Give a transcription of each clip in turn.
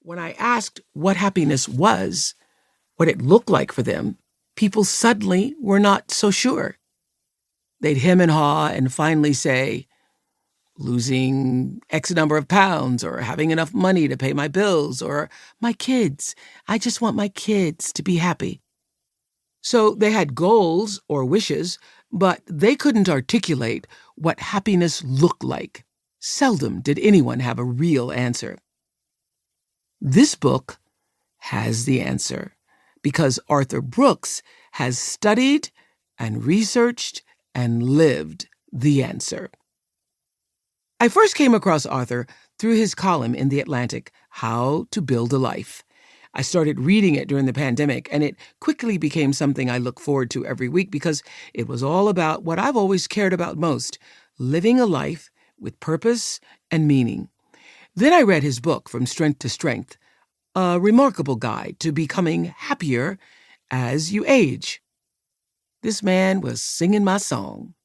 When I asked what happiness was, what it looked like for them, people suddenly were not so sure. They'd hem and haw and finally say, losing X number of pounds, or having enough money to pay my bills, or my kids. I just want my kids to be happy. So they had goals or wishes, but they couldn't articulate what happiness looked like. Seldom did anyone have a real answer. This book has the answer, because Arthur Brooks has studied and researched and lived the answer. I first came across Arthur through his column in The Atlantic, How to Build a Life. I started reading it during the pandemic, and it quickly became something I look forward to every week because it was all about what I've always cared about most, living a life with purpose and meaning. Then I read his book, From Strength to Strength, a remarkable guide to becoming happier as you age. This man was singing my song.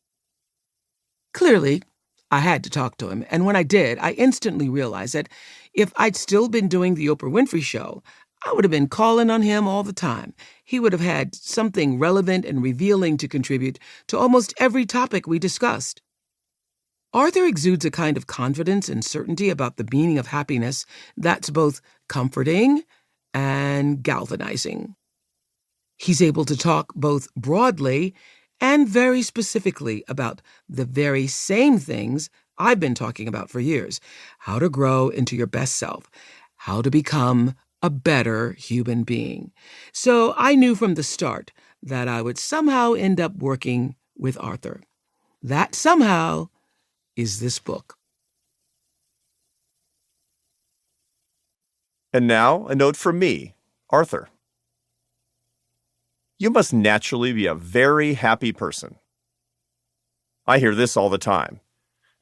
Clearly, I had to talk to him, and when I did, I instantly realized that if I'd still been doing the Oprah Winfrey show, I would have been calling on him all the time. He would have had something relevant and revealing to contribute to almost every topic we discussed. Arthur exudes a kind of confidence and certainty about the meaning of happiness that's both comforting and galvanizing. He's able to talk both broadly and very specifically about the very same things I've been talking about for years: how to grow into your best self, how to become a better human being. So I knew from the start that I would somehow end up working with Arthur. That somehow is this book. And now, a note from me, Arthur. You must naturally be a very happy person. I hear this all the time.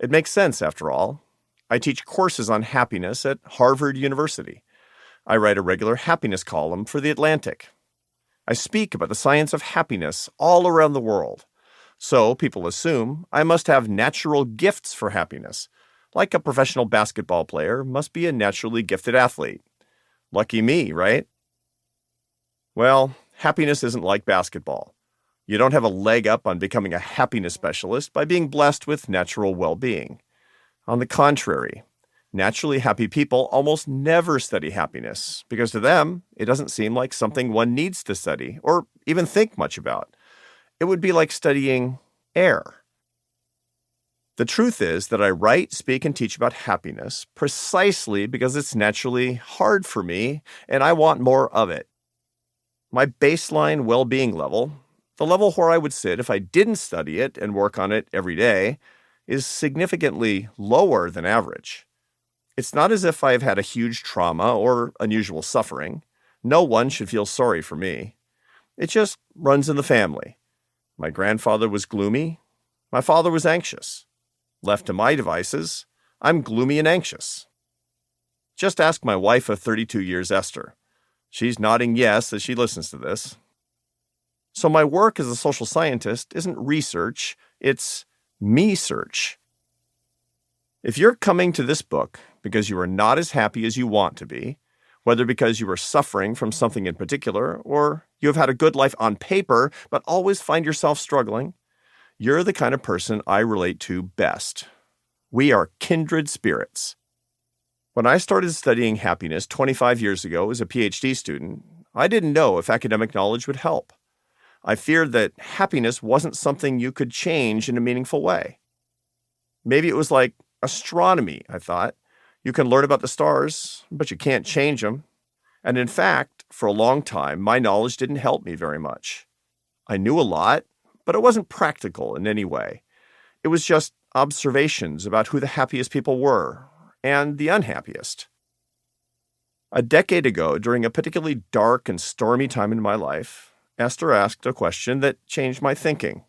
It makes sense, after all. I teach courses on happiness at Harvard University. I write a regular happiness column for The Atlantic. I speak about the science of happiness all around the world. So people assume I must have natural gifts for happiness, like a professional basketball player must be a naturally gifted athlete. Lucky me, right? Well, happiness isn't like basketball. You don't have a leg up on becoming a happiness specialist by being blessed with natural well-being. On the contrary, naturally happy people almost never study happiness because to them, it doesn't seem like something one needs to study or even think much about. It would be like studying air. The truth is that I write, speak, and teach about happiness precisely because it's naturally hard for me and I want more of it. My baseline well-being level, the level where I would sit if I didn't study it and work on it every day, is significantly lower than average. It's not as if I have had a huge trauma or unusual suffering. No one should feel sorry for me. It just runs in the family. My grandfather was gloomy. My father was anxious. Left to my devices, I'm gloomy and anxious. Just ask my wife of 32 years, Esther. She's nodding yes as she listens to this. So my work as a social scientist isn't research, it's me-search. If you're coming to this book because you are not as happy as you want to be, whether because you are suffering from something in particular or you have had a good life on paper but always find yourself struggling, you're the kind of person I relate to best. We are kindred spirits. When I started studying happiness 25 years ago as a PhD student, I didn't know if academic knowledge would help. I feared that happiness wasn't something you could change in a meaningful way. Maybe it was like astronomy, I thought. You can learn about the stars, but you can't change them. And in fact, for a long time, my knowledge didn't help me very much. I knew a lot, but it wasn't practical in any way. It was just observations about who the happiest people were and the unhappiest. A decade ago, during a particularly dark and stormy time in my life, Esther asked a question that changed my thinking.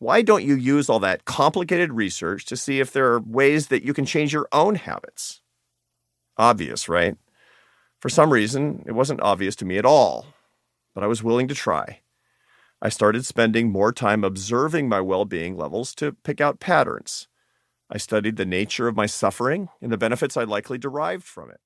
Why don't you use all that complicated research to see if there are ways that you can change your own habits? Obvious, right? For some reason, it wasn't obvious to me at all, but I was willing to try. I started spending more time observing my well-being levels to pick out patterns. I studied the nature of my suffering and the benefits I likely derived from it.